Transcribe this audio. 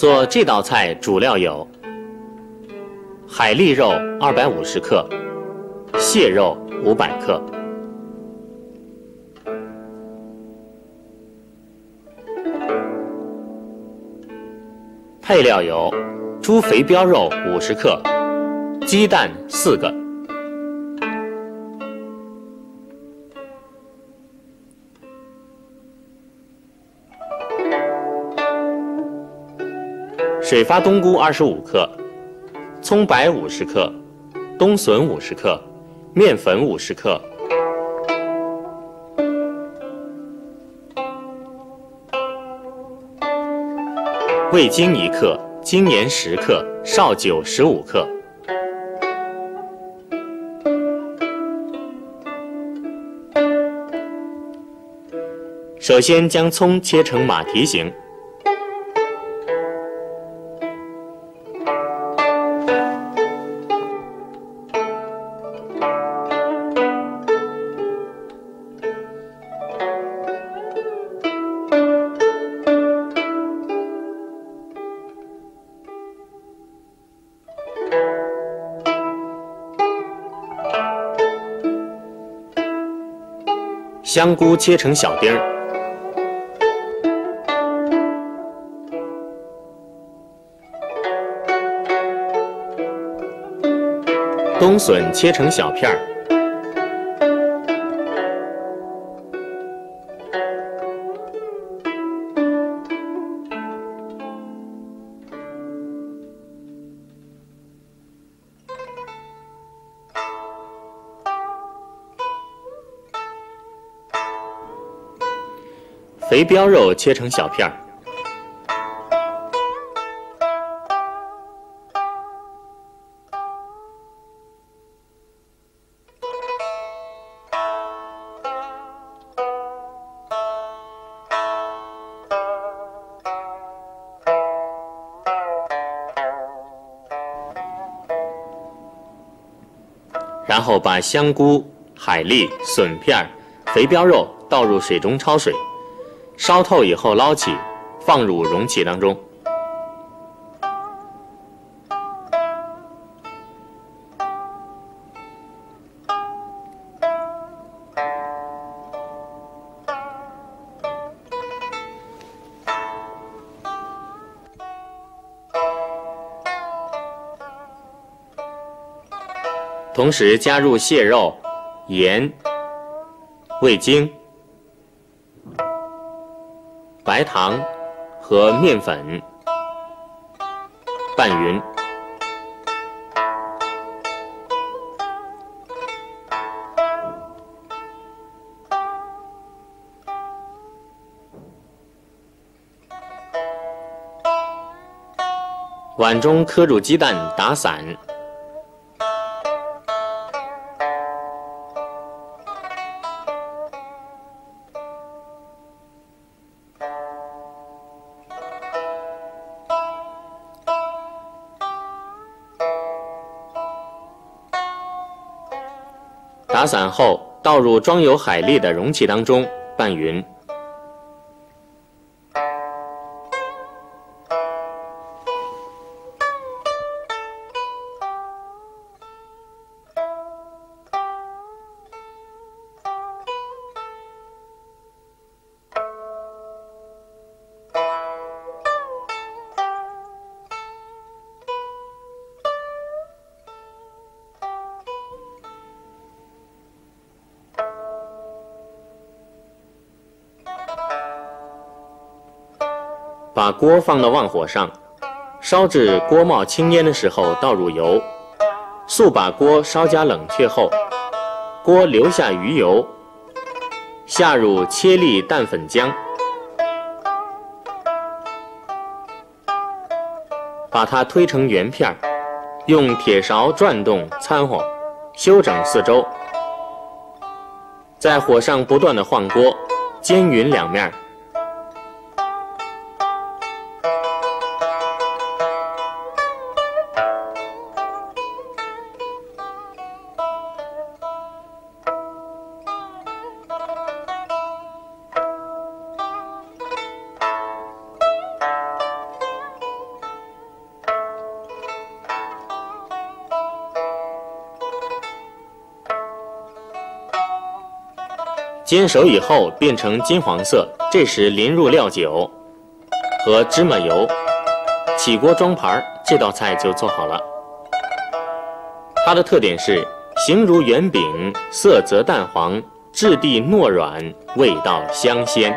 做这道菜主料有海蛎肉250克，蟹肉500克。配料有猪肥膘肉50克，鸡蛋4个。水发冬菇25克，葱白50克，冬笋50克，面粉50克。味精1克，精盐10克，绍酒15克。首先将葱切成马蹄形，香菇切成小丁儿，冬笋切成小片儿，肥膘肉切成小片儿，然后把香菇、海蛎、笋片、肥膘肉倒入水中焯水。烧透以后捞起，放入容器当中。同时加入蟹肉、盐、味精、白糖和面粉，拌匀。碗中磕入鸡蛋，打散。打散后，倒入装有海蛎的容器当中，拌匀。把锅放到旺火上，烧至锅冒青烟的时候倒入油，速把锅稍加冷却后，锅留下余油，下入切粒蛋粉浆，把它推成圆片，用铁勺转动掺和，修整四周，在火上不断的晃锅，煎匀两面。煎熟以后变成金黄色，这时淋入料酒和芝麻油，起锅装盘，这道菜就做好了。它的特点是形如圆饼，色泽淡黄，质地糯软，味道香鲜。